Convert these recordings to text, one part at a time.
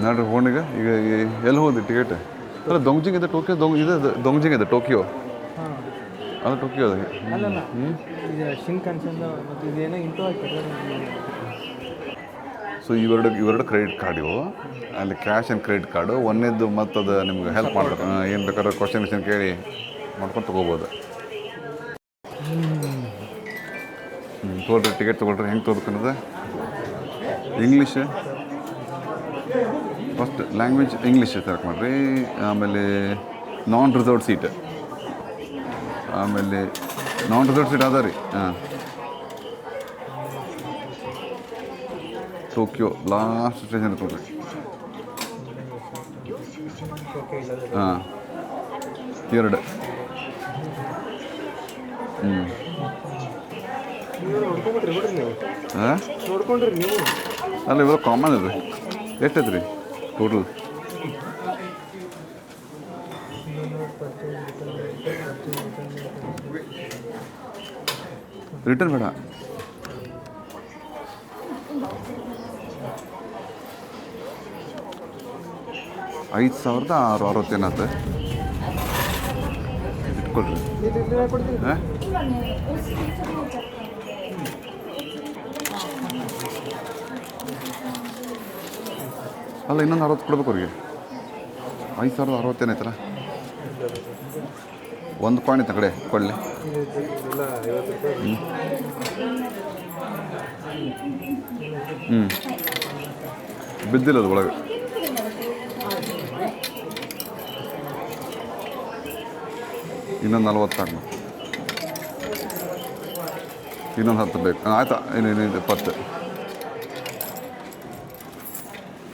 ನೋಡ್ರಿ ಫೋನಿಗೆ ಈಗ ಎಲ್ಲಿ ಹೋದಿ ಟಿಕೆಟ್ ಅಲ್ಲ ದೊಂಗ್ಜಿಂಗ್ ಇದೆ ಟೋಕಿಯೋ ಇದು ದೊಂಗ್ಜಿಂಗ್ ಇದೆ ಟೋಕಿಯೋ ಹಾಂ ಅದು ಟೋಕಿಯೋ ಅದು ಅಲ್ಲಲ್ಲ ಇದು ಶಿಂಕನ್ಸನ್ ಮತ್ತು ಇದೇನೋ ಇಂಟು ಸೊ ಇವೆರಡು ಕ್ರೆಡಿಟ್ ಕಾರ್ಡ್ ಇವು ಅಲ್ಲಿ ಕ್ಯಾಶ್ ಆ್ಯಂಡ್ ಕ್ರೆಡಿಟ್ ಕಾರ್ಡು ಒಂದೇದ್ದು ಮತ್ತು ಅದು ನಿಮ್ಗೆ ಹೆಲ್ಪ್ ಮಾಡ್ತಾರೆ ಏನು ಬೇಕಾದ್ರೆ ಕ್ವಶನ್ ಕೇಳಿ ಮಾಡ್ಕೊಂಡು ತೊಗೋಬೋದು. ತೊಗೊಳ್ರಿ ಟಿಕೆಟ್ ತೊಗೊಳ್ರಿ ಹೆಂಗೆ ತೊಗೊಳ್ಬೇಕನ್ನೋದು English first language English select ಮಾಡಿರಿ. ಆಮೇಲೆ ನಾನ್ ರಿಸರ್ವ್ಡ್ ಸೀಟ್ ಅದ ರೀ. ಹಾಂ ಟೋಕಿಯೋ ಲಾಸ್ಟ್ ಸ್ಟೇಷನ್ ತೊಗೊಳ್ರಿ. ಹಾಂ 2 ಹಾಂ ನೋಡ್ಕೊಂಡ್ರಿ ನೀವು ಅಲ್ಲ ಇವಾಗ ಕಾಮನ್ ಇದೆ ಎಷ್ಟೈತೆ ರೀ ಟೋಟಲ್? ರಿಟರ್ನ್ ಬೇಡ. $5,660 ಇಟ್ಕೊಳ್ರಿ. ಹಾಂ ಅಲ್ಲ ಇನ್ನೊಂದು 60 ಕೊಡ್ಬೇಕು ಅವ್ರಿಗೆ. 5,060 ಐತಲ್ಲ ಒಂದು ಕಾಯಿನ್ ಐತೆ ಕಡೆ ಕೊಳ್ಳಿ. ಬಿದ್ದಿಲ್ಲ ಅದು ಒಳಗೆ. ಇನ್ನೊಂದು 40 ಹಾಕ್ಬೇಕು. ಇನ್ನೊಂದು 10 ಬೇಕು. ಆಯ್ತಾ ಇನ್ನೊಂದು 20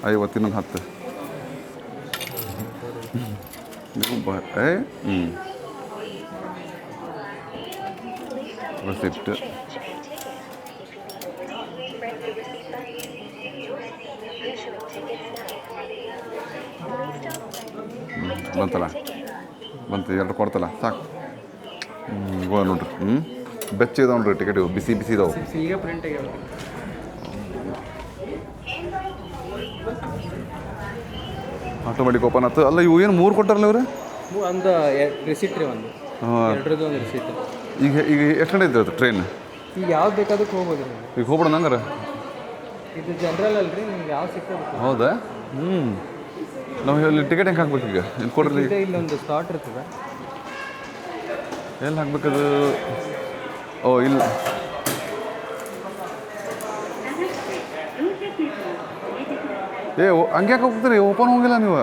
50 ಇನ್ನೊಂದು 10 ರೆಸಿಪ್ಟ್ ಬಂತಲ್ಲ ಬಂತು 2 ಕೊಡ್ತಲ್ಲ ಸಾಕು. ಗೋ ನೋಡ್ರಿ. ಬೆಚ್ಚ ಇದಾವೆ ನೋಡ್ರಿ ಟಿಕೆಟ್. ಬಿಸಿ ಇದಾವೆ. ಈಗ ಪ್ರಿಂಟ್ ಆಗ್ಯಾವ. ಆಟೋಮೆಟಿಕ್ ಓಪನ್ ಆಯ್ತು. ಅಲ್ಲ ಇವು ಏನು 3 ಕೊಟ್ಟಾರಲ್ಲ ಇವ್ರು? ಒಂದು ರಿಸಿಟ್ ರೀ ಒಂದು. ಹಾಂ ಎರಡರದ್ದು ಒಂದು ರಿಸಿಟ್. ಈಗ ಎಷ್ಟು ಗಂಟೆ ಇದ್ದು ಟ್ರೈನ್? ಈಗ ಯಾವ್ದು ಬೇಕಾದಕ್ಕೆ ಹೋಗ್ಬೋದು ರೀ. ಈಗ ಹೋಗ್ಬಿಡೋಣ ಹಂಗಾರೆ. ಇದು ಜನರಲ್ ಅಲ್ರಿ ನಿಮ್ಗೆ ಯಾವ ಸಿಗ್ತದೆ. ಹೌದಾ? ನಾವು ಇಲ್ಲಿ ಟಿಕೆಟ್ ಹೆಂಗೆ ಹಾಕ್ಬೇಕು ಈಗ? ಇಲ್ಲಿ ಕೊಡ್ರಿ. ಇಲ್ಲೊಂದು ಸ್ಲಾಟ್ ಇರ್ತದೆ. ಎಲ್ಲಿ ಹಾಕ್ಬೇಕದು? ಓ ಇಲ್ಲ ಹಂಗ್ಯಾಕೆ ಹೋಗ್ತೀರಿ? ಓಪನ್ ಹೋಗಿಲ್ಲ ನೀವು.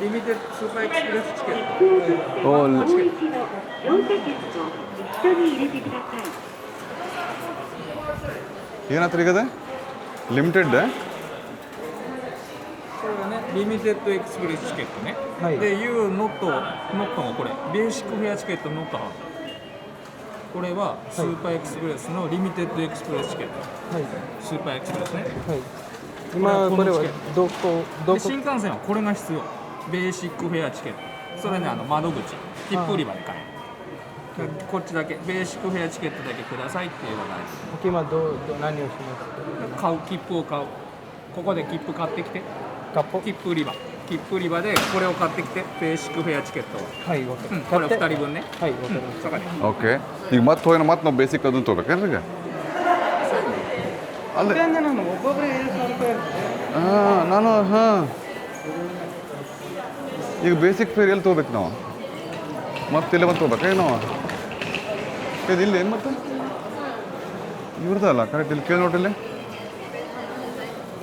Limited super express ticket. ಏನಾತ್ರ ಈಗ ಅದು ಲಿಮಿಟೆಡ್リミテッドエクスプレスチケットね、はい、で You not もこれベーシックフェアチケット not これはスーパーエクスプレスのリミテッドエクスプレスチケット、はい、スーパーエクスプレスね、はい、今これはどこ新幹線はこれが必要。ベーシックフェアチケット、それね窓口切符売り場で買える。こっちだけベーシックフェアチケットだけくださいって言えばない。今何をしますか？買う切符を買う。ここで切符買ってきて。切符売り場でこれを買ってきてベーシックフェアチケットを。はい、わかりました。これ2人分ね。はい、わかりました。オッケー。ಈಗ ಮತ್ತೆ ಹೋಗಿ ಮತ್ತೆ ನಾವು ಬೇಸಿಕ್ ಅದನ್ನು ತೊಗೊಬೇಕೇನ್ರಿ ಈಗ? ಅಲ್ಲ ನಾನು ಒಬ್ಬೊಬ್ಬರೇ 7,000 ರೂಪಾಯಿ ನಾನು ಈಗ ಬೇಸಿಕ್ ಫೇರ್ ಎಲ್ಲಿ ತೊಗೋಬೇಕು ನಾವು? ಮತ್ತೆ ಇಲ್ಲಿ ಬಂದು ತೊಗೋಬೇಕಾ ನಾವು? ಇಲ್ಲಿ ಏನು ಮತ್ತೆ ಇವ್ರದಲ್ಲ ಕರೆಕ್ಟ್. ಇಲ್ಲಿ ಕೇಳಿ ನೋಡ್ರಿ.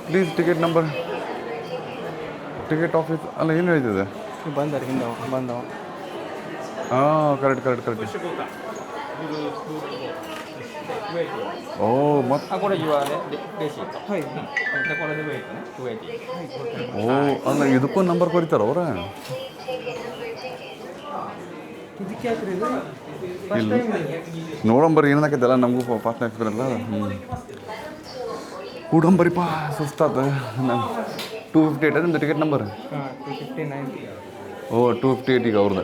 Please ticket number ticket office ಅಲ್ಲ ಏನು ಹೇಳ್ತಿದೆ? ಬಂದವ ಹಾಂ ಕರೆಕ್ಟ್. ಓ ಮತ್ತೆ ಓ ಅಲ್ಲ ಇದಕ್ಕೂ ನಂಬರ್ ಕೊರಿತಾರ ಅವ್ರ? ಇಲ್ಲ ನೋಡಂಬರಿ ಏನಾಕೈತಲ್ಲ ನಮಗೂ ಫಾಸ್ಟ್ ಎಕ್ಸ್ಪೀರಿಯನ್ಸ್. ಉಡಂಬರಿಪ್ಪ ಸುಸ್ತಾತ ನಾನು 258 ನಿಮ್ಮದು ಟಿಕೆಟ್ ನಂಬರ್? ಹಾಂ 259. ಓ 258 ಈಗ ಅವ್ರದ್ದು.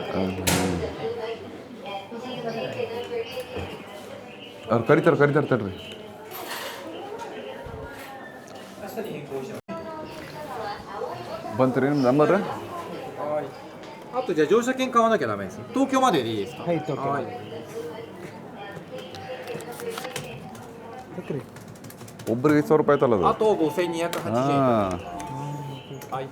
ಅವ್ರು ಕರಿತಾರೆ ತಡ್ರಿ. ಬಂತು ರೀ ನಿಮ್ಮ ನಂಬರ್? あとじゃあ乗車券買わなきゃダメです。東京まででいいですか？はい東京はい。ಒಬ್ರಿಗೆ 5,000 ರೂಪಾಯಿ ಆಯ್ತಲ್ಲ ಅದು.あと5280円。ಹಾಂはい。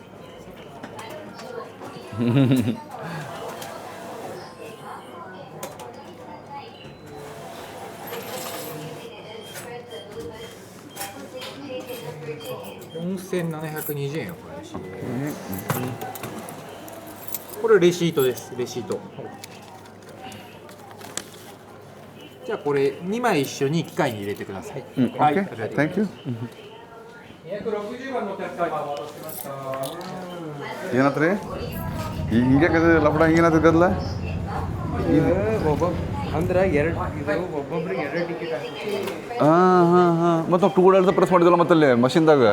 4720円よこれレシート。これレシートです。レシート。じゃあこれ2枚一緒に機械に入れてください。ಹ್ಞೂはい。ಓಕೆ ಥ್ಯಾಂಕ್ ಯು. 260番のお客様お待たせしました。ಏನಾಯ್ತು ರೀ ಈಗ ಹಿಂಗೆ ಲಪಡ ಹಿಂಗೇನಾಯ್ತು ಗದಲ? ಅಂದ್ರೆ ಎರಡು ಇದು ಒಬ್ಬೊಬ್ರಿಗೆ 2 ಟಿಕೆಟ್ ಆಗ್ತದೆ. ಹಾಂ ಮತ್ತು ಟೂ ಡಾಲ್ಸ್ ಪ್ರೆಸ್ ಮಾಡಿದ್ವಲ್ಲ ಮತ್ತಲ್ಲಿ ಮಷಿನ್ದಾಗ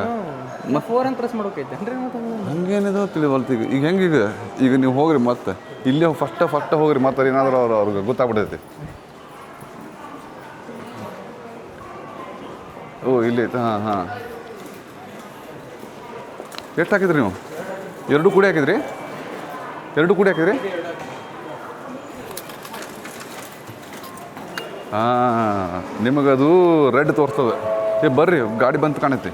ಮತ್ತು 4 ಅಂತ ಪ್ರೆಸ್ ಮಾಡೋಕೈತೆ ಅಂದ್ರೆ ಮತ್ತೆ ಹಂಗೇನಿದು ತಿಳಿವಲ್ತು. ಈಗ ಹೆಂಗೆ ಈಗ ನೀವು ಹೋಗ್ರಿ ಮತ್ತೆ ಇಲ್ಲೇ ಫಸ್ಟ್ ಹೋಗ್ರಿ ಮತ್ತೆ ಏನಾದರೂ ಅವ್ರಿಗೆ ಗೊತ್ತಾಗ್ಬಿಟ್ಟೈತಿ. ಓ ಇಲ್ಲಿ ಐತೆ. ಹಾಂ ಎಷ್ಟು ಹಾಕಿದ್ರಿ ನೀವು? 2 ಕೂಡಿ ಹಾಕಿದ್ರಿ? 2 ಕೂಡಿ ಹಾಕಿದ್ರಿ? ಹಾಂ ನಿಮಗದು ರೆಡ್ ತೋರ್ತದೆ. ಬರ್ರಿ ಗಾಡಿ ಬಂತು ಕಾಣೈತಿ.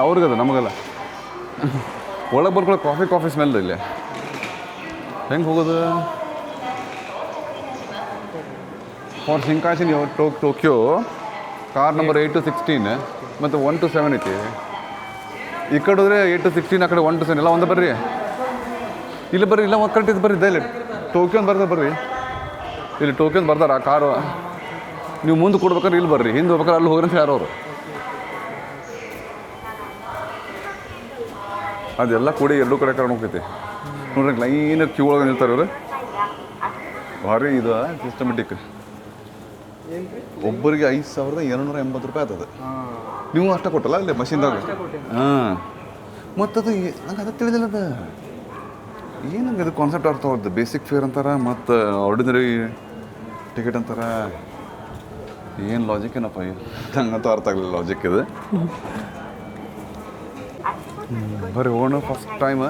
ಅವ್ರಿಗದ ನಮಗಲ್ಲ. ಒಳಗೆ ಬರ್ಕೊಳ್ಳೋ ಕಾಫಿ ಸ್ಮೆಲ್ ಇಲ್ಲಿ. ಹೆಂಗೆ ಹೋಗೋದು? For Shinkansen Tokyo car number 8 to 16 ಮತ್ತು 1 to 7 ಐತಿ. ಈ ಕಡೆ ಹೋದ್ರೆ 8 to 16, ಆ ಕಡೆ 1 to 7 ಎಲ್ಲ ಒಂದು ಬರ್ರಿ. ಇಲ್ಲಿ ಬರ್ರಿ, ಇಲ್ಲ ಕರೆಕ್ಟ್ ಇದು ಬರ್ರಿ. ಇಲ್ಲಿ ಟೋಕ್ಯೋನ್ ಬರ್ತಾರೆ ಬರ್ರಿ. ಇಲ್ಲಿ ಟೋಕ್ಯೋನ್ ಬರ್ದಾರ ಆ ಕಾರು. ನೀವು ಮುಂದೆ ಕೊಡ್ಬೇಕಾದ್ರೆ ಇಲ್ಲಿ ಬರ್ರಿ, ಹಿಂದೆ ಹೋಗ್ಬೇಕಾದ್ರೆ ಅಲ್ಲಿ ಹೋಗ್ರಿ ಅಂತ ಯಾರು ಅವರು. ಅದೆಲ್ಲ ಕೂಡಿ 2 ಕಡೆ ಕರ್ಕೊಂಡು ಹೋಗ್ತೈತಿ ನೋಡ್ರಿ. ಲೈನ್ ಕ್ಯೂ ಒಳಗೆ ನಿಲ್ತಾರೆ ಇವರು. ಭಾರಿ ಇದು ಸಿಸ್ಟಮೆಟಿಕ್. ಒಬ್ಬರಿಗೆ 5,280 ರೂಪಾಯಿ ಆಗ್ತದೆ. ನೀವು ಅಷ್ಟೇ ಕೊಟ್ಟಲ್ಲ ಅಲ್ಲಿ ಮಷಿನ್ದಾಗ? ಹಾಂ ಮತ್ತು ನಂಗೆ ಅದು ತಿಳಿದಿಲ್ಲ. ಅದು ಏನಂಗೆ ಇದು ಕಾನ್ಸೆಪ್ಟ್ ಅರ್ಥ ಅವ್ರದ್ದು. ಬೇಸಿಕ್ ಫೇರ್ ಅಂತಾರೆ ಮತ್ತು ಆರ್ಡಿನರಿ ಟಿಕೆಟ್ ಅಂತಾರೆ. ಏನು ಲಾಜಿಕ್ ಏನಪ್ಪ ನಂಗಂತೂ ಅರ್ಥ ಆಗಲಿಲ್ಲ ಲಾಜಿಕ್ ಇದು. ಬರ್ರಿ ಹೋಗೋಣ ಫಸ್ಟ್ ಟೈಮ್.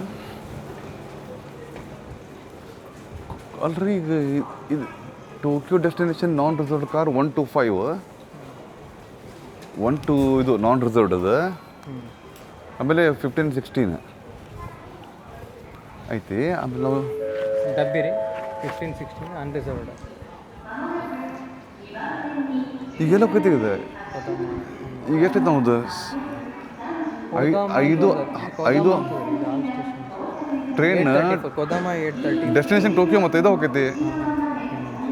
ಅಲ್ರಿ ಈಗ ಇದು Tokyo destination non reserved car 1 to 5, 1 to ಇದು ನಾನ್ ರಿಸರ್ವ್ಡ್ ಅದು. ಆಮೇಲೆ 15, 16 ಐತಿ. ಆಮೇಲೆ ನಾವು ಡಬ್ಬಿ ರೀ 15, 16 ಅನ್ರಿಸರ್ವ್ಡ್. ಈಗೆಲ್ಲ ಗೊತ್ತಿದೆ. ಈಗ ಎಷ್ಟೈತೆ ನಮ್ಮದು? 5 ಟ್ರೈನ್ ಕೊದಾಮ 8:30 ಡೆಸ್ಟಿನೇಷನ್ ಟೋಕ್ಯೋ ಮತ್ತು ಇದು ಹೋಗೈತಿ.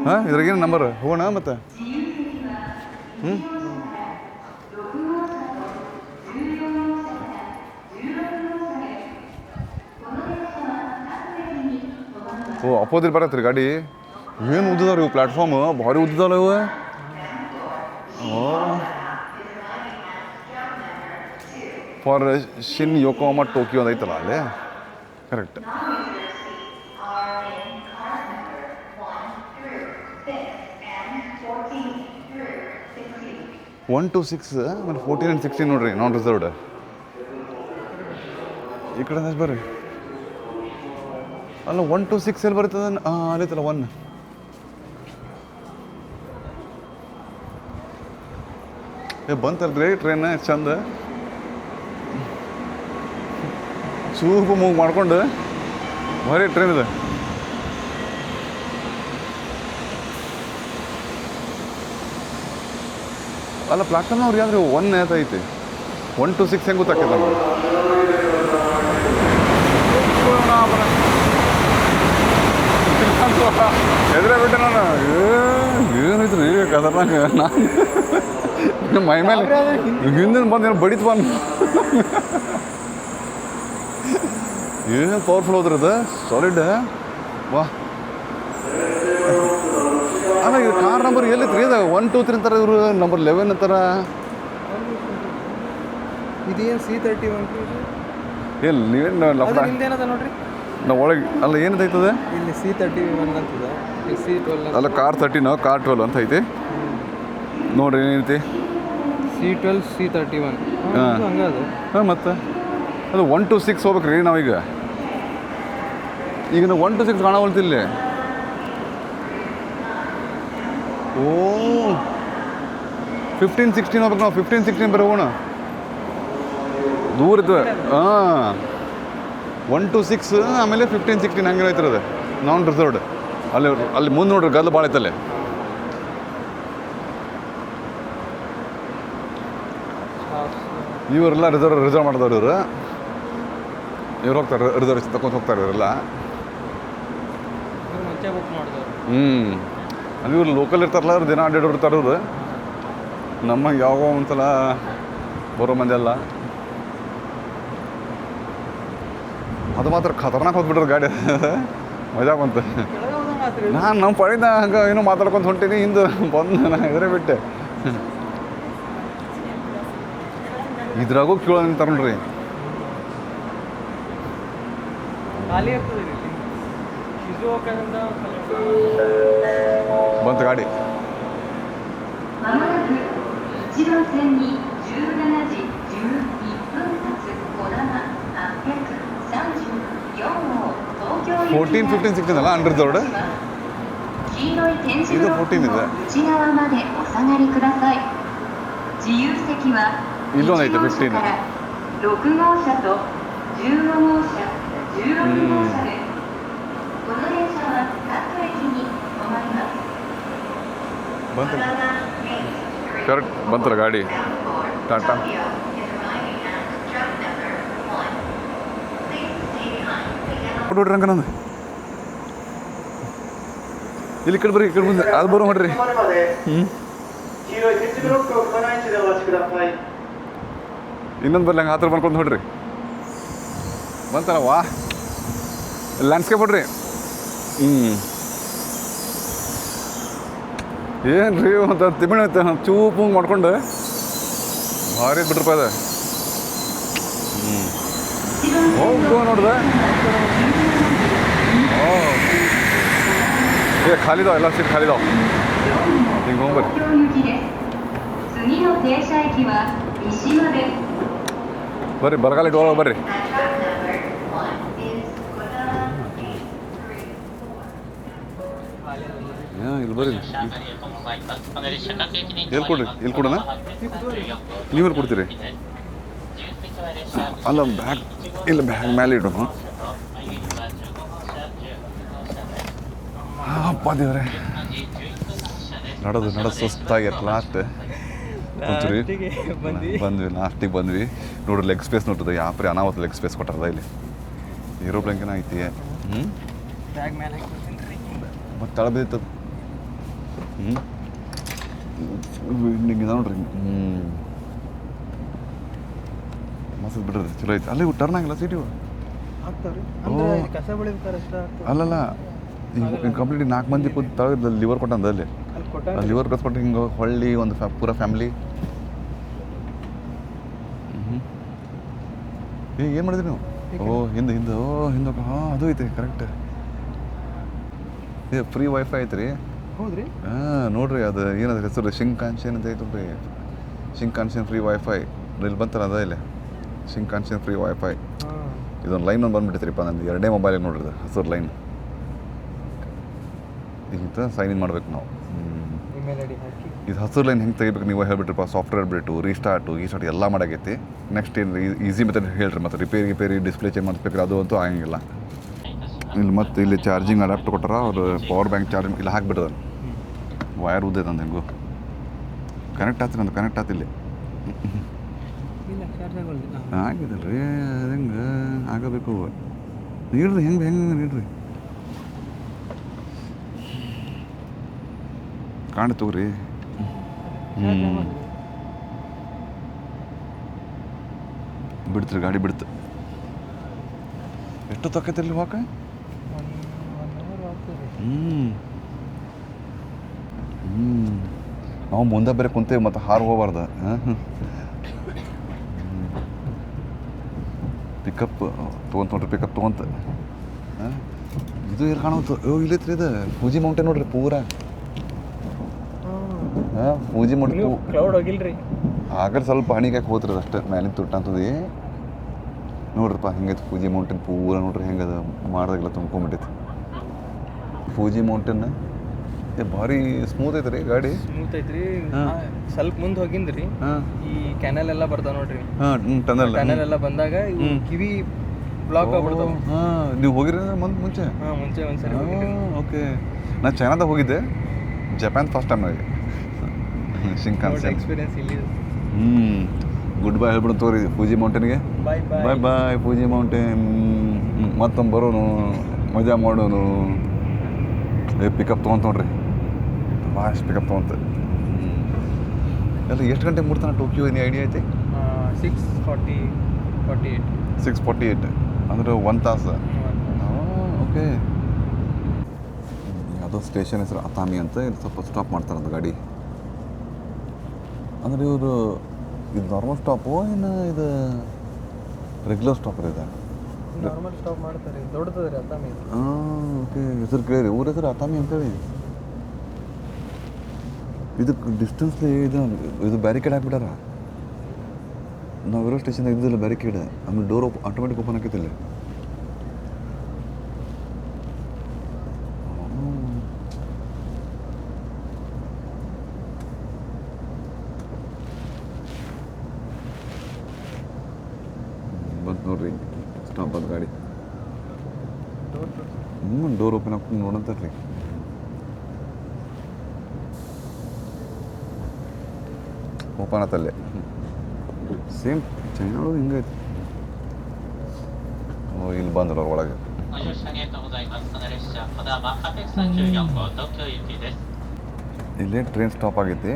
ಹಾಂ ಇದ್ರಾಗೇನು ನಂಬರ್ ಹೋಗೋಣ ಮತ್ತೆ? ಓ ಅಪೋದಿಲ್ ಬರತ್ರಿ ಗಾಡಿ. ಏನು ಉದ್ದದವ್ರಿ ಇವು ಪ್ಲಾಟ್ಫಾರ್ಮ್, ಭಾರಿ ಉದ್ದದಲ್ಲ ಇವು. ಫಾರ್ ಶಿನ್ ಯೋಕೋಹಾಮಾ ಟೋಕಿಯೋ ಅಂತ ಐತಲ್ಲ ಅಲ್ಲೇ. ಕರೆಕ್ಟ್. ಒನ್ ಟು 6 ಆಮೇಲೆ 14 and 16 ನೋಡ್ರಿ ನಾನ್ ರಿಸರ್ವ್ಡ್. ಈ ಕಡೆ ಬರ್ರಿ. ಅಲ್ಲ 1 to 6 ಎಲ್ಲಿ ಬರ್ತದೆ? ಅಲ್ಲೈತಲ್ಲ 1. ಬಂತಲ್ರಿ ಟ್ರೈನ್ ಚಂದ. ಸೂಪು ಮೂವ್ ಮಾಡ್ಕೊಂಡು ಭಾರಿ ಟ್ರೈನ್ ಇದೆ. ಅಲ್ಲ ಪ್ಲಾಟ್ಫಾರ್ಮ್ ಅವ್ರಿಗೆ ಅಂದರೆ 1 ಐತಿ. 1 to 6 ಹೆಂಗೆ ಗೊತ್ತಾಗ್ತದೆ ನಮಗೆ? ಎದುರೇ ಬಿಟ್ಟೆ ನಾನು. ಏನೈತಿ ರೀ ಕದರ್ನಾಗ ನಾನು ಮೈ ಮೇಲೆ ಹಿಂದಿನ ಬಂದು ಏನು ಬಡಿತು ಬಂದು. ಏನು ಪವರ್ಫುಲ್ ಹೋದ್ರದ ಸಾಲಿಡ್. ವಾ ಅಲ್ಲ ಇದು ಕಾರ್ ನಂಬರ್ ಎಲ್ಲಿತ್ತು ಇದು 1 2 3 ಅಂತಾರೆ ಇವರು ನಂಬರ್ 11 ಅಂತಾರ. ಇದೇನು C31 ಎಲ್ಲಿ ನೀವೇನು ಲಫ್ಡ ಹಿಂದೇನದ ನೋಡ್ರಿ ನಾವು ಒಳಗೆ ಅಲ್ಲ ಏನೈತದೆ ಇಲ್ಲಿ C31 ಅಂತದ ಇಲ್ಲಿ C12 ಅಲ್ಲ ಕಾರ್ 13 ಕಾರ್ 12 ಅಂತ ಐತಿ ನೋಡ್ರಿ ಏನೈತಿ C12 C31 ಹಾಂ ಹಂಗೆ ಅದು ಹಾಂ ಮತ್ತು ಅದು 1 to 6 ಹೋಗ್ಬೇಕು ರೀ ನಾವೀಗ ಈಗ ನಾವು 1 to 6 ಕಾಣವಲ್ತಿಲ್ಲಿ. ಓ 15 16 ಹೋಗ್ಬೇಕು ನಾವು 15 16 ಬರೀ ಹೋಗೋಣ ದೂರ ಇದ್ವಿ. ಹಾಂ 1 to 6 ಆಮೇಲೆ 15 16 ಹಂಗೆ ಐತಿರೋದು ನಾನ್ ರಿಸರ್ವ್ಡ್. ಅಲ್ಲಿ ಮುಂದೆ ನೋಡ್ರಿ ಗಲ್ಲು ಭಾಳ ಐತಲ್ಲಿ. ಇವರೆಲ್ಲ ರಿಸರ್ವ್ ಮಾಡಿದವ್ರು ಇವ್ರು ಹೋಗ್ತಾರೆ ರಿಸರ್ವೇಷನ್ ತಗೊಂಡು ಹೋಗ್ತಾರೆ ಇವರೆಲ್ಲ. ಮುಂಚೆ ಬುಕ್ ಮಾಡಿದವ್ರು ಅಲ್ಲಿ ಇವ್ರು ಲೋಕಲ್ ಇರ್ತಾರಲ್ಲ ಅವ್ರು ದಿನ ಅಡ್ಡಾಡೋರು ಇರ್ತಾರೆ ಇವ್ರು. ನಮ್ಮ ಯಾವ ಒಂದ್ಸಲ ಬರೋ ಮಂದಿ ಅಲ್ಲ. ಅದು ಮಾತ್ರ ಖತರ್ನಾಕ್ ಹೋಗ್ಬಿಟ್ರೆ ಗಾಡಿ ಮಜಾ ಬಂತು. ನಾನು ನಮ್ಮ ಪಡೆದ ಹಂಗೆ ಏನೋ ಮಾತಾಡ್ಕೊಂತ ಹೊಂಟೀನಿ ಹಿಂದೆ ಬಂದು ನಾನು ಎದುರೇ ಬಿಟ್ಟೆ. ಇದ್ರಾಗೂ ಕೇಳೋ ನಿಂತಾರ ನೋಡ್ರಿ. ಖಾಲಿ ಇರ್ತದೆ ಇಲ್ಲಿ ಶಿಜುಓಕಾದಿಂದ ಬಂತು ಗಾಡಿ. まもなく1番線に17時11分発こだま834号東京行き 14 15 16 ಅಲ್ಲ ಅಂಡರ್ ರೋಡ್. 黄色い点字ブロック ಇದು 14の ಇದೆ.内側までお下がりください。自由席は1号ಇಲ್ಲೊಂದು ಐತೆ車15. から6号車と15号車16号車です。この電車は各駅に止まります。ಬಂತು ಕರೆಕ್ಟ್ ಬಂತಲ್ಲ ಗಾಡಿ ಟಾಟಾ. ನೋಡ್ರಿ ಹಂಗ ನಂದು ಇಲ್ಲಿ ಕಡೆ ಬರ್ರಿ ಈ ಕಡೆ ಬಂದು ಅದು ಬರೋ ಮಾಡ್ರಿ. ಇನ್ನೊಂದು ಬರ್ಲಿ ಹಂಗೆ ಹತ್ರ ಬಂದ್ಕೊಂಡು ನೋಡ್ರಿ ಬಂತಲ್ಲ ವಾ ಲ್ಯಾಂಡ್ಸ್ಕೇಪ್ ನೋಡ್ರಿ. ಏನು ರೀ ಒಂದು ತಿಮಿಣ ಚೂಪು ಮಾಡ್ಕೊಂಡು ಭಾರಿ ಬಿಟ್ರಪ್ಪ ಅದು. ಹೋಗ್ತು ನೋಡ್ದೆ. ಓ ಏ ಖಾಲಿದಾವ ಎಲ್ಲ ಸೀಟ್ ಖಾಲಿದಾವ. ಹಿಂಗೆ ಹೋಗ್ಬರ್ರಿ. 東京行きです。次の停車駅は三島です。 ಬರ್ರಿ ಬರಗಾಲ ಇಟ್ಕೊಳ್ಳೋ ಬರ್ರಿ. ಇಲ್ಲಿ ಬರ್ರಿ ಎಲ್ಲಿ ಕೊಡ್ರಿ ಇಲ್ಲಿ ಕೊಡೋಣ ನೀವೆಲ್ಲಿ ಕೊಡ್ತೀರಿ? ಅಲ್ಲ ಬ್ಯಾಗ್ ಇಲ್ಲ ಬ್ಯಾಗ್ ಮೇಲೆ ಇಡೋಣ. ಅಪ್ಪ ದೇವ್ರೆ ನಡೆದು ಸುಸ್ತಾಗಿ ಲಾಸ್ಟ್ ಬಂದ್ವಿ ಲಾಸ್ಟಿಗೆ ಬಂದ್ವಿ ನೋಡ್ರಿ. ಲೆಗ್ ಸ್ಪೇಸ್ ನೋಡ್ತದೆ ಯಾಪ್ರಿ ಅನಾವತ್ತು ಲೆಗ್ ಸ್ಪೇಸ್ ಕೊಟ್ಟಾರದ ಇಲ್ಲಿ. ಏರೋಪ್ಲೇನ್ಕಿನ ಐತಿ. ಬ್ಯಾಗ್ ಮೇಲೆ ಹಾಕಿ ಮತ್ತು ತಳ ಬಿದ್ದೈತದ. ಹಿಂಗೆ ನೋಡ್ರಿ. ಮಸ್ತ್ ಬಿಡ್ರಿ ಚಲೋ ಐತಿ. ಅಲ್ಲಿ ಟರ್ನ್ ಆಗಿಲ್ಲ ಸೀಟಿವು ಹಾಕ್ತಾವ್ರಿ ಕಸ ಬೆಳಿಬೇಕಾರೆ ಅಷ್ಟ ಅಲ್ಲಲ್ಲ ಈಗ ಕಂಪ್ಲೀಟ್ 4 ಮಂದಿ ಕೂತು ತಳಗ ಲಿವರ್ ಕೊಟ್ಟಂದ ಅಲ್ಲಿ ಅಲ್ಲಿ ಕೊಟ್ಟ ಲಿವರ್ ಕಸ್ಕೊಟ್ಟು ಹಿಂಗೆ ಹೊಳ್ಳಿ ಒಂದು ಪೂರ ಫ್ಯಾಮಿಲಿ. ಏನು ಮಾಡಿದ್ರಿ ನೀವು? ಹಿಂದೆ ಹಾಂ ಅದು ಐತೆ ಕರೆಕ್ಟ್. ಇದು ಫ್ರೀ ವೈಫೈ ಐತೆ ರೀ. ಹೌದ್ರಿ ಹಾಂ ನೋಡ್ರಿ ಅದು ಏನದ ಹೆಸರು ಶಿಂಕಾನ್ಶನ್ ಅಂತ ಐತೆ ನೋಡ್ರಿ. ಶಿಂಕಾನ್ಶನ್ ಫ್ರೀ ವೈಫೈ ಇಲ್ಲಿ ಬಂತಲ್ಲ ಅದ ಇಲ್ಲಿ ಶಿಂಕಾನ್ಶನ್ ಫ್ರೀ ವೈಫೈ. ಇದೊಂದು ಲೈನ್ ಒಂದು ಬಂದ್ಬಿಟ್ಟಿತ್ರಿಪ್ಪ ನಂದು 2 ಮೊಬೈಲಿಗೆ ನೋಡ್ರಿ ಇದು ಹಸಿರು ಲೈನ್. ಈಗ ಸೈನ್ ಇನ್ ಮಾಡ್ಬೇಕು ನಾವು. ಇಮೇಲ್ ಐಡಿ ಹಾಕಿ ಇದು ಹಸಿರು ಲೈನ್ ಹೆಂಗೆ ತೆಗಿಬೇಕು ನೀವು ಹೇಳ್ಬಿಟ್ರಪ್ಪ. ಸಾಫ್ಟ್ವೇರ್ ಬಿಟ್ಟು ರೀಸ್ಟಾರ್ಟು ಎಲ್ಲ ಮಾಡಾಗೈತಿ. ನೆಕ್ಸ್ಟ್ ಏನು ಈಸಿ ಮೆಥಡ್ ಹೇಳ್ರಿ. ಮತ್ತು ರಿಪೇರಿ ಡಿಸ್ಪ್ಲೇ ಚೇಂಜ್ ಮಾಡಿಸ್ಬೇಕ್ರಿ ಅದು ಅಂತೂ ಆಗಂಗಿಲ್ಲ. ಇಲ್ಲಿ ಮತ್ತು ಇಲ್ಲಿ ಚಾರ್ಜಿಂಗ್ ಅಡಾಪ್ಟರ್ ಕೊಟ್ಟಾರ ಅವ್ರು. ಪವರ್ ಬ್ಯಾಂಕ್ ಚಾರ್ಜಿಂಗ್ ಇಲ್ಲಿ ಹಾಕ್ಬಿಟ್ಟದ ವಯರ್ ಉದ್ದೈತೆ ಅಂದ ಹೆಂಗು ಕನೆಕ್ಟ್ ಆಗ್ತೀನಿ ಅಂತ ಕನೆಕ್ಟ್ ಆಗ್ತಿಲ್ಲ. ಇಲ್ಲ ಚಾರ್ಜ್ ಆಗೋಲ್ಲ. ಆಗಿದಲ್ಲ ರೀ ಅದು ಹೆಂಗೆ ಆಗಬೇಕು ನೀಡ್ರಿ ಹೆಂಗೆ ನೀಡ್ರಿ ಕಾಣ ತಗೋರಿ. ಬಿಡ್ತ್ರಿ ಗಾಡಿ ಬಿಡ್ತು. ಎಷ್ಟು ತಕ್ಕೈತಿರ್ಲಿ ವಾಕ? ನಾವು ಮುಂದೆ ಬೇರೆ ಕುಂತೇವೆ ಮತ್ತು ಹಾರು ಹೋಗ್ಬಾರ್ದು. ಪಿಕಪ್ ತೊಗೊಂತ ನೋಡ್ರಿ, ಪಿಕಪ್ ತೊಗೊಂತ. ಇದು ಎಲ್ಲಿ ಕಾಣುತ್ತೆ? ಇಲ್ಲೈತ್ರಿ ಇದು ಫೂಜಿ ಮೌಂಟೇನ್ ನೋಡ್ರಿ ಪೂರ. ಫೂಜಿ ಮೌಂಟೇನ್ ಕ್ಲೌಡ್ ಹೋಗಿಲ್ರಿ. ಆಗರೆ ಸ್ವಲ್ಪ ಹಣಿಗಾಕಿ ಹೋತ್ರಿ ಅದು ಅಷ್ಟೇ, ಮ್ಯಾಲಿನ ತುಟ್ಟ ಅಂತದಿ ನೋಡ್ರಿಪ್ಪ. ಹಿಂಗೈತೆ ಫೂಜಿ ಮೌಂಟೇನ್ ಪೂರ ನೋಡ್ರಿ, ಹೆಂಗದ ಮಾಡ್ದಾಗೆಲ್ಲ ತುಂಬ್ಕೊಂಬಿಟ್ಟೈತಿ ಫೂಜಿ ಮೌಂಟೇನ್. ಭಾರಿ ಸ್ಮೂತ್ ಐತ್ರಿ ಗಾಡಿ. ಸ್ಮೂತ್ ಐತ್ರಿ. ಸ್ವಲ್ಪ ಮುಂದೆ ಹೋಗಿಂದ್ರಿ ಈ ಕ್ಯಾನಲ್ ಎಲ್ಲ ಬರ್ತಾವ ನೋಡ್ರಿ. ಟನಲ್ ಕ್ಯಾನಲ್ ಎಲ್ಲ ಬಂದಾಗ ಇವು ಕಿವಿ ಬ್ಲಾಕ್ ಆಗ್ಬಿಡ್ತಾವ. ನೀವು ಹೋಗಿರಿ ಮುಂಚೆ? ಮುಂಚೆ ಒಂದ್ಸರಿ ಹೋಗಿದ್ರಿ. ಓಕೆ, ನಾನು ಚೈನಾದಾಗ ಹೋಗಿದ್ದೆ, ಜಪಾನ್ ಫಸ್ಟ್ ಟೈಮ್ ಆಗಿ. ಶಿಂಕಾನ್ಸೆನ್ ಎಕ್ಸ್ಪೀರಿಯನ್ಸ್ ಇಲ್ಲಿ. ಗುಡ್ ಬೈ ಹೇಳ್ಬಿಡು ತೋರಿ ಫೂಜಿ ಮೌಂಟೇನ್ಗೆ. ಬಾಯ್ ಬಾಯ್ ಬಾಯ್ ಫೂಜಿ ಮೌಂಟೇನ್. ಮತ್ತೊಮ್ಮೆ ಬರೋನು, ಮಜಾ ಮಾಡೋನು. ಪಿಕಪ್ ತೊಗೊಂತ ನೋಡ್ರಿ, ಫಾಸ್ಟ್ ಪಿಕಪ್ ತೊಗೊಂತ. ಎಲ್ಲ ಎಷ್ಟು ಗಂಟೆಗೆ ಮುಟ್ತಾನೆ ಟೋಕಿಯೋ? ಏನು ಐಡಿಯಾ ಐತಿ? 6:48 6:48 ಅಂದ್ರೆ 1 ತಾಸು. ಓಕೆ. ಯಾವುದೋ ಸ್ಟೇಷನ್ ಹೆಸರು ಅತಾಮಿ ಅಂತ. ಇಲ್ಲಿ ಸ್ವಲ್ಪ ಸ್ಟಾಪ್ ಮಾಡ್ತಾರಂತ ಗಾಡಿ. ಅಂದರೆ ಇವರು ಇದು ನಾರ್ಮಲ್ ಸ್ಟಾಪು ಏನು ಇದು ರೆಗ್ಯುಲರ್ ಸ್ಟಾಪ್ ರೀ? ಇದು ನಾರ್ಮಲ್ ಸ್ಟಾಪ್ ಮಾಡ್ತಾರೆ, ದೊಡ್ಡದ್ರಿ ಅತಾಮಿ. ಓಕೆ. ಹೆಸರು ಕೇಳಿರಿ, ಊರ ಹೆಸರು ಅತಾಮಿ ಅಂತೇಳಿ. ಇದಕ್ಕೆ ಡಿಸ್ಟೆನ್ಸ್ಲಿ ಇದು ಬ್ಯಾರಿಕೇಡ್ ಹಾಕ್ಬಿಟ್ಟಾರ. ನಾವಿರೋ ಸ್ಟೇಷನ್ ಇದ್ದಿಲ್ಲ ಬ್ಯಾರಿಕೇಡ್. ಆಮೇಲೆ ಡೋರ್ ಆಟೋಮೆಟಿಕ್ ಓಪನ್ ಆಕೈತಿಲ್ಲ. ಬಂತು ನೋಡ್ರಿ ಸ್ಟಾಪ್ ಅದು ಗಾಡಿ. ಡೋರ್ ಓಪನ್ ಹಾಕೊಂಡು ನೋಡಂತಾರ್ರಿ. ಓಪನ್ ಆತಲ್ಲೇ. ಸೇಮ್ ಚೈನಾ ಒಳಗೆ ಹಿಂಗೈತಿ. ಇಲ್ಲಿ ಬಂದ್ರು ಅವ್ರ ಒಳಗೆ. ಇಲ್ಲೇ ಟ್ರೈನ್ ಸ್ಟಾಪ್ ಆಗೈತಿ.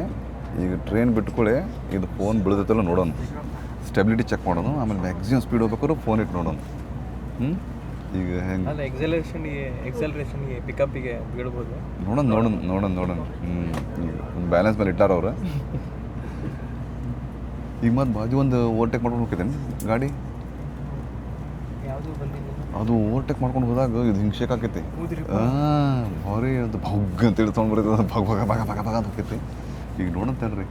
ಈಗ ಟ್ರೈನ್ ಬಿಟ್ಕೊಳ್ಳಿ ಇದು ಫೋನ್ ಬೀಳ್ದೈತಲ್ಲ ನೋಡೋಣ, ಸ್ಟೆಬಿಲಿಟಿ ಚೆಕ್ ಮಾಡೋಣ. ಆಮೇಲೆ ಮ್ಯಾಕ್ಸಿಮಮ್ ಸ್ಪೀಡ್ ಹೋಗ್ಬೇಕಾದ್ರೆ ಫೋನ್ ಇಟ್ಟು ನೋಡೋಣ. ಈಗ ಹೆಂಗೆ ಅಲ್ಲ, ಎಕ್ಸಲರೇಷನ್ಗೆ ಪಿಕಪ್ಪಿಗೆ ಬೀಳ್ಬೋದು. ನೋಡೋಣ. ಒಂದು ಬ್ಯಾಲೆನ್ಸ್ ಮೇಲೆ ಇಟ್ಟಾರ ಅವ್ರು. ಈಗ ಮತ್ತೆ ಬಾಜು ಒಂದು ಓವರ್ಟೇಕ್ ಮಾಡ್ಕೊಂಡು ಹೋಗ್ತೇನೆ ಗಾಡಿ. ಯಾವುದು ಬಂದಿಲ್ಲ. ಅದು ಓವರ್ಟೇಕ್ ಮಾಡ್ಕೊಂಡು ಹೋದಾಗ ಇದು ಹಿಂಗೆ ಶೇಕ್ ಆಕೈತಿ. ಭಾರಿ ಅದು ಭಗ್ ಅಂತ ಹೇಳಿ ತೊಗೊಂಡು ಬರ್ತದೆ. ಭಗ ಅಂತ ಹೋಗ್ತೈತಿ. ಈಗ ನೋಡಂತ ಹೇಳ್ರಿ.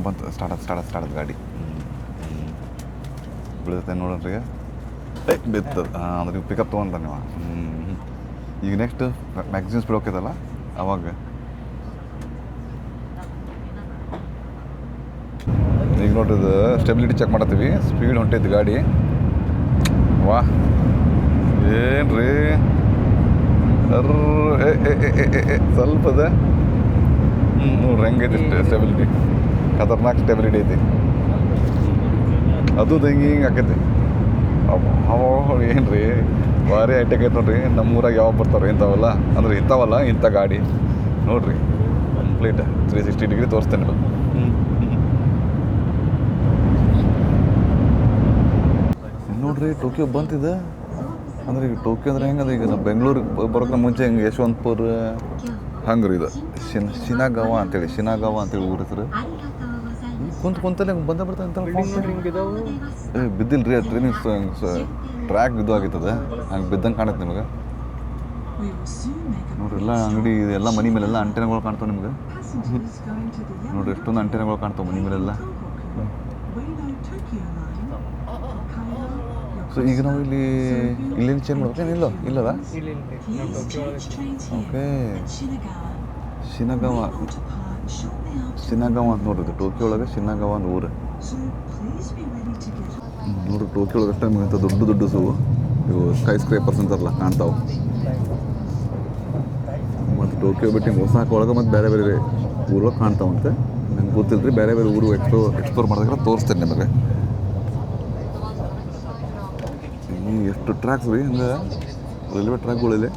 ಬಂತು ಸ್ಟಾರ್ಟ್ ಗಾಡಿ. ಬೀಳುತ್ತೆ ನೋಡ್ರಿ. ಬಿತ್ತದ ಅಂದ್ರೆ ನೀವು ಪಿಕಪ್ ತೊಗೊಂತ ನೀವು. ಈಗ ನೆಕ್ಸ್ಟ್ ಮ್ಯಾಕ್ಸಿಮಮ್ ಸ್ಪೀಡ್ ಹೋಗ್ತೈತಲ್ಲ ಅವಾಗ. ಈಗ ನೋಡ್ರಿ ಇದು ಸ್ಟೆಬಿಲಿಟಿ ಚೆಕ್ ಮಾಡತ್ತೀವಿ. ಸ್ಪೀಡ್ ಹೊಂಟೈತಿ ಗಾಡಿ. ವಾ ಏನ್ರಿ ಸ್ವಲ್ಪ ಅದ. ನೋಡ್ರಿ ಹೆಂಗೈತಿ ಸ್ಟೆಬಿಲಿಟಿ. ಖತರ್ನಾಕ್ ಸ್ಟೆಬಿಲಿಟಿ ಐತಿ. ಅದು ಹಿಂಗೆ ಆಕೈತಿ. ಏನ್ರಿ ಭಾರಿ ಹೈಟೆಕ್ ಐತೆ ನೋಡ್ರಿ. ನಮ್ಮೂರಾಗ ಯಾವಾಗ ಬರ್ತಾವೆ ಇಂಥವಲ್ಲ, ಅಂದ್ರೆ ಇಂಥ ಗಾಡಿ ನೋಡ್ರಿ. ಕಂಪ್ಲೀಟ್ 360 ಡಿಗ್ರಿ ತೋರಿಸ್ತೇನೆ. ನೋಡ್ರಿ ಟೋಕಿಯೋ ಬಂತಿದೆ. ಅಂದ್ರೆ ಈಗ ಟೋಕಿಯೋ ಅಂದ್ರೆ ಹೆಂಗದ, ಈಗ ನಾವು ಬೆಂಗಳೂರಿಗೆ ಬರೋಕ್ಕೆ ಮುಂಚೆ ಹಿಂಗೆ ಯಶವಂತಪುರ ಹಂಗ್ರಿ. ಇದು ಶಿನಾಗಾವ ಅಂತೇಳಿ ಊರ ಹೆಸರು. ಕುಂತಲ್ಲೇ ಬಂದ ಬರ್ತಾ ಬಿದ್ದಿಲ್ರಿ. ಅದು ಟ್ರೈನಿಂಗ್ ಟ್ರ್ಯಾಕ್ ಇದು ಆಗಿರ್ತದೆ, ಹಂಗೆ ಬಿದ್ದಂಗೆ ಕಾಣುತ್ತೆ ನಿಮಗೆ. ನೋಡ್ರಿ ಎಲ್ಲ ಅಂಗಡಿ ಎಲ್ಲ ಮನೆ ಮೇಲೆಲ್ಲ ಅಂಟೆನೆಗಳು ಕಾಣ್ತಾವೆ ನಿಮ್ಗೆ. ನೋಡ್ರಿ ಎಷ್ಟೊಂದು ಅಂಟೆನೆಗಳು ಕಾಣ್ತಾವೆ ಮನೆ ಮೇಲೆಲ್ಲ. ಸೊ ಈಗ ನಾವು ಇಲ್ಲೇನು ಚೇಂಜ್ ಮಾಡ್ಬೇಕೇನು? ಇಲ್ಲದ ಓಕೆ. ಶಿನಗಾವ ಅಂತ ನೋಡ್ರಿ. ಟೋಕಿಯೋ ಒಳಗೆ ಶಿನಗಾವ ಅಂತ ಊರು ನೋಡ್ರಿ. ಟೋಕಿಯೋ ಒಳಗೆ ಅಷ್ಟೇ ನಿಮಗೆ ದೊಡ್ಡ ಇವು ಸ್ಕೈ ಸ್ಕ್ರೇಪರ್ಸ್ ಅಂತಾರಲ್ಲ ಕಾಣ್ತಾವೆ. ಮತ್ತು ಟೋಕಿಯೋ ಬಿಟ್ಟು ಒಸಾಕ ಒಳಗೆ ಮತ್ತು ಬೇರೆ ಊರೊಳಗೆ ಕಾಣ್ತಾವಂತೆ. ನಂಗೆ ಗೊತ್ತಿಲ್ಲ ರೀ. ಬೇರೆ ಊರು ಎಕ್ಸ್ಪ್ಲೋರ್ ಮಾಡಿದಾಗ ತೋರಿಸ್ತೇನೆ ನಿಮಗೆ. ಎಷ್ಟು ಟ್ರ್ಯಾಕ್ಸ್ ರೀ ಹಂಗೆ ರೈಲ್ವೆ ಟ್ರ್ಯಾಕ್ಗಳಲ್ಲಿ.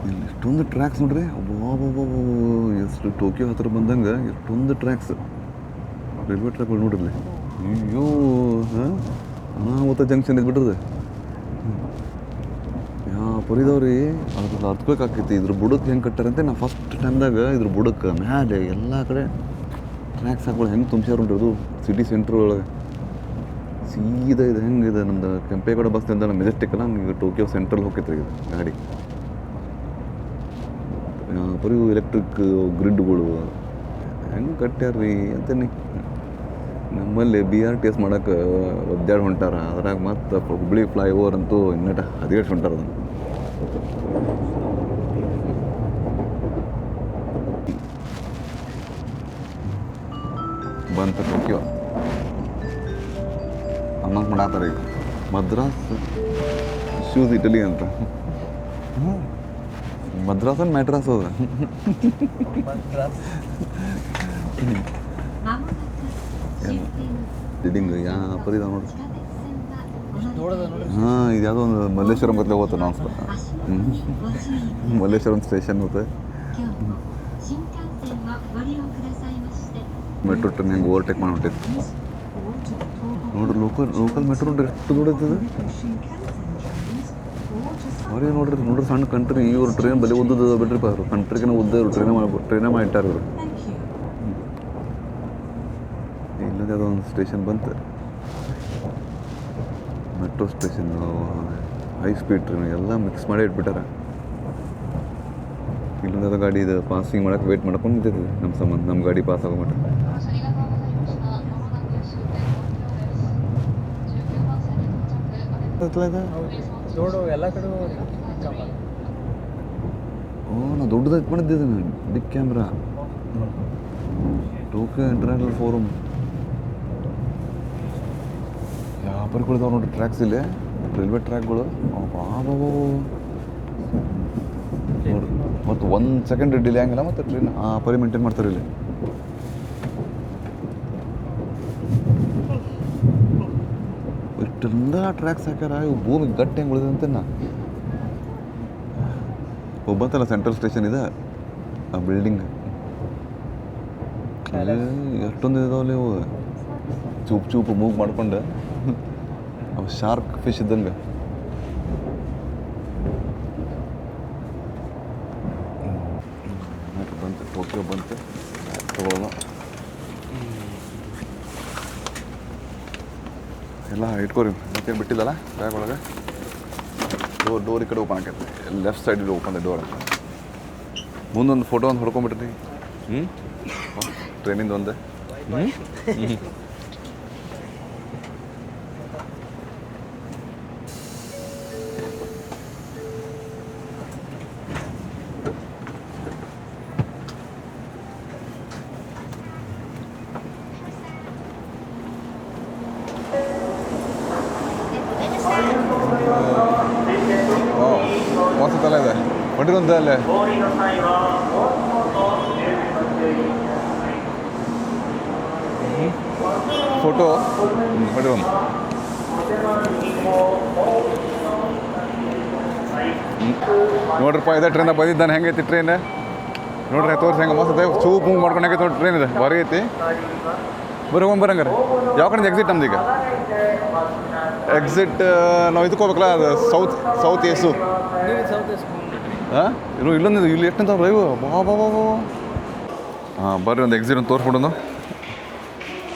ಇಲ್ಲಿ ಎಷ್ಟೊಂದು ಟ್ರ್ಯಾಕ್ಸ್ ನೋಡ್ರಿ. ಎಷ್ಟು ಟೋಕಿಯೋ ಹತ್ರ ಬಂದಂಗೆ ಎಷ್ಟೊಂದು ಟ್ರ್ಯಾಕ್ಸ್ ರೈಲ್ವೆ ಟ್ರ್ಯಾಕ್ಗಳು ನೋಡಿರ್ಲಿ. ಅಯ್ಯೋ ಅನಾಹುತ ಜಂಕ್ಷನ್ ಇದು ಬಿಡ್ರಿ ಯಾ ಪುರಿದವ್ರಿ ಅದು ಅರ್ತ್ಕೊಳಕ್ಕೆ ಆಕೈತಿ ಇದ್ರ ಬುಡಕ್ಕೆ ಹೆಂಗೆ ಕಟ್ಟಾರಂತೆ ನಾ ಫಸ್ಟ್ ಟೈಮ್ದಾಗ ಇದ್ರ ಬುಡಕ್ಕೆ ಮ್ಯಾಲೆ ಎಲ್ಲ ಕಡೆ ಟ್ರ್ಯಾಕ್ಸ್ ಹಾಕೊಳ್ಳಿ ಹೆಂಗೆ ತುಂಬ್ಸ್ಯಾರ ಅದು ಸಿಟಿ ಸೆಂಟ್ರ್ ಒಳಗೆ ಸೀದಾ ಇದು ಹೆಂಗಿದೆ ನಮ್ದು ಕೆಂಪೇಗೌಡ ಬಸ್ ನಿಲ್ದಾಣ ಮೆಜೆಸ್ಟಿಕ್ ಅಲ್ಲ ಹಂಗೆ ಟೋಕಿಯೋ ಸೆಂಟ್ರಲ್ ಹೋಗ್ತೈತ್ರಿ ಇದು ಗಾಡಿ ಬರೀ ಎಲೆಕ್ಟ್ರಿಕ್ ಗ್ರಿಡ್ಗಳು ಹೆಂಗೆ ಕಟ್ಟ್ಯಾರ್ರಿ ಅಂತೀನಿ ನಮ್ಮಲ್ಲಿ BRTS ಮಾಡೋಕೆ ಒದ್ದಾಡಿ ಹೊಂಟಾರ ಅದ್ರಾಗ ಮತ್ತು ಹುಬ್ಳಿ ಫ್ಲೈಓವರ್ ಅಂತೂ ಇನ್ನಟ ಹದಿಗೇಟ್ ಹೊಂಟಾರ ಅದನ್ನು ಬಂತು ಟೋಕಿಯೋ ಅನ್ನೊಂದು ಮಾಡಾತಾರೆ ಈಗ ಮದ್ರಾಸ್ ಶೂಸ್ ಇಟಲಿ ಅಂತ ಮದ್ರಾಸ್ ಅಂಡ್ ಮೆಡ್ರಾಸ್ ಅದ ಬಿಲ್ಡಿಂಗ್ ಯಾವ ಪರಿ ಇದಾವೆ ನೋಡ್ರಿ ಹಾಂ ಇದು ಯಾವುದೋ ಒಂದು ಮಲ್ಲೇಶ್ವರಂ ಗತ್ತಲೆ ಹೋಗ್ತದೆ ನಾವು ಮಲ್ಲೇಶ್ವರಂ ಸ್ಟೇಷನ್ ಹೋಗ್ತದೆ ಮೆಟ್ರೋ ಟ್ರೈನ್ ಹೆಂಗೆ ಓವರ್ಟೇಕ್ ಮಾಡಿ ಹೊಂಟೈತಿ ನೋಡ್ರಿ ಲೋಕಲ್ ಮೆಟ್ರೋ ನೋಡ್ರಿ ಎಷ್ಟು ದೊಡ್ಡದು ಅವ್ರಿಗೆ ನೋಡ್ರಿ ಸಣ್ಣ ಕಂಟ್ರಿ ಇವ್ರು ಟ್ರೈನ್ ಬಲಿ ಉದ್ದದ ಬಿಡ್ರಿಪ್ಪ ಅವರು ಕಂಟ್ರಿಗಿನ ಉದ್ದ ಇವರು ಟ್ರೈನೇ ಮಾಡಿಟ್ಟಾರ ಇವರು ಇಲ್ಲದೆ ಯಾವುದೋ ಒಂದು ಸ್ಟೇಷನ್ ಬಂತು metro station high speed train ಎಲ್ಲ ಮಿಕ್ಸ್ ಮಾಡಿ ಇಟ್ಬಿಟ್ಟಾರ ಇಲ್ಲದ ಗಾಡಿ ಇದು ಪಾಸಿಂಗ್ ಮಾಡೋಕೆ ವೇಟ್ ಮಾಡ್ಕೊಂಡು ನಿಂತಿದ್ವಿ ನಮ್ಮ ಸಂಬಂಧ ನಮ್ಮ ಗಾಡಿ ಪಾಸ್ ಆಗೋ ಮಟ್ಟ ನೋಡು ಎಲ್ಲ ಕಡೆ ಓ ನಾ ದೊಡ್ಡದಾಗಿ ಮಾಡಿದ್ದೆ ನಾನು big camera Tokyo international forum ಯಾವ ಪರಿಗಳಿದಾವೆ ನೋಡ್ರಿ ಟ್ರ್ಯಾಕ್ಸ್ ಇಲ್ಲಿ ರೈಲ್ವೆ ಟ್ರ್ಯಾಕ್ಗಳು ಬಾಬೋ ನೋಡ್ರಿ ಮತ್ತು 1 ಸೆಕೆಂಡ್ ಡಿಲೇ ಹಂಗಿಲ್ಲ ಮತ್ತು ಟ್ರೈನ್ ಆ ಪರಿ ಮೇಂಟೈನ್ ಮಾಡ್ತಾರೆ ಇಲ್ಲಿ ಇಷ್ಟೆಲ್ಲ ಟ್ರ್ಯಾಕ್ಸ್ ಹಾಕ್ಯಾರ ಇವು ಭೂಮಿ ಗಟ್ಟಿ ಹೆಂಗೆ ಉಳಿದಂತೆ ನಾ ಒಬ್ಬಂತಲ್ಲ ಸೆಂಟ್ರಲ್ ಸ್ಟೇಷನ್ ಇದೆ ಆ ಬಿಲ್ಡಿಂಗ್ ಎಷ್ಟೊಂದು ಇದಾವಲ್ಲ ಇವು ಚೂಪು ಮೂಗ್ ಮಾಡ್ಕೊಂಡು ಅವು ಶಾರ್ಕ್ ಫಿಶ್ ಇದ್ದಂಗೆ ಬಂತು ಟೋಕಿಯೋ ಬಂತು ತಗೊಳ್ಳೋದು ಎಲ್ಲ ಇಟ್ಕೋರಿ ಮತ್ತೇನು ಬಿಟ್ಟಿಲ್ಲಲ್ಲ ಬ್ಯಾಗ್ ಒಳಗೆ ಡೋರ್ ಈ ಕಡೆ ಓಪನ್ ಆಕೈತೆ ಲೆಫ್ಟ್ ಸೈಡ್ ಓಪನ್ ಡೋರ್ ಮುಂದೊಂದು ಫೋಟೋ ಒಂದು ಹೊಡ್ಕೊಂಬಿಟ್ರಿ ಟ್ರೈನಿಂದ ಒಂದು ಮೋಸತ್ತಲ್ಲ ಇದೆ ಹೊಂಟಿಗೊಂದು ಅಲ್ಲೇ ಫೋಟೋ ಹೊಂಟಿಗೊಂದು ನೋಡ್ರಪ್ಪ ಇದೇ ಟ್ರೈನಾಗ ಬಂದಿದ್ದಾನೆ ಹೆಂಗೈತಿ ಟ್ರೈನ್ ನೋಡ್ರಿ ತೋರಿಸಿ ಹೆಂಗೆ ಮಸ್ತ್ ಚೂಪ್ ಮೂವ್ ಮಾಡ್ಕೊಂಡು ಹೆಂಗೈತೆ ನೋಡಿ ಟ್ರೈನ್ ಇದೆ ಭಾರಿ ಐತಿ ಬರಂಗಾರೆ ಯಾವ ಕಡೆ ಎಕ್ಸಿಟ್ ನಮ್ದು ಈಗ ಎಕ್ಸಿಟ್ ನಾವು ಇದಕ್ಕೆ ಹೋಗ್ಬೇಕಲ್ಲ ಅದು ಸೌತ್ ಏಸು ಹಾಂ ಇಲ್ಲೊಂದು ಇಲ್ಲಿ ಎಷ್ಟು ಅಂತ ರೈವು ಬಾ ಹಾಂ ಬರ್ರಿ ಒಂದು ಎಕ್ಸಿಟ್ ಒಂದು ತೋರಿಸ್ಬಿಡೋದು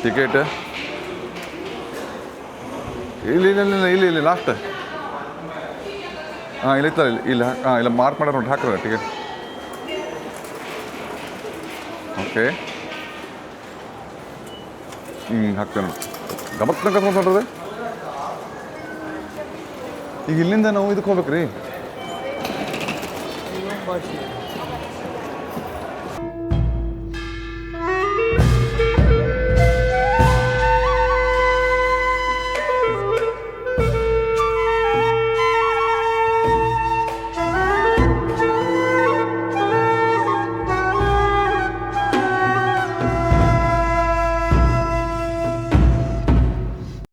ಟಿಕೆಟ್ ಇಲ್ಲಿ ಲಾಸ್ಟ್ ಹಾಂ ಇಲ್ಲಿತ್ತಲ್ಲ ಇಲ್ಲ ಹಾಂ ಇಲ್ಲ ಮಾರ್ಕ್ ಮಾಡ್ಯಾರ ನೋಡಿ ಹಾಕ್ರ ಟಿಕೆಟ್ ಓಕೆ ಹಾಕ್ತೇನೆ ನೋಡಿ ಗಮತ್ನ ಕರ್ಕೊಂಡು ನೋಡ್ರಿ ಈಗ ಇಲ್ಲಿಂದ ನಾವು ಇದಕ್ಕೆ ಹೋಗ್ಬೇಕು ರೀ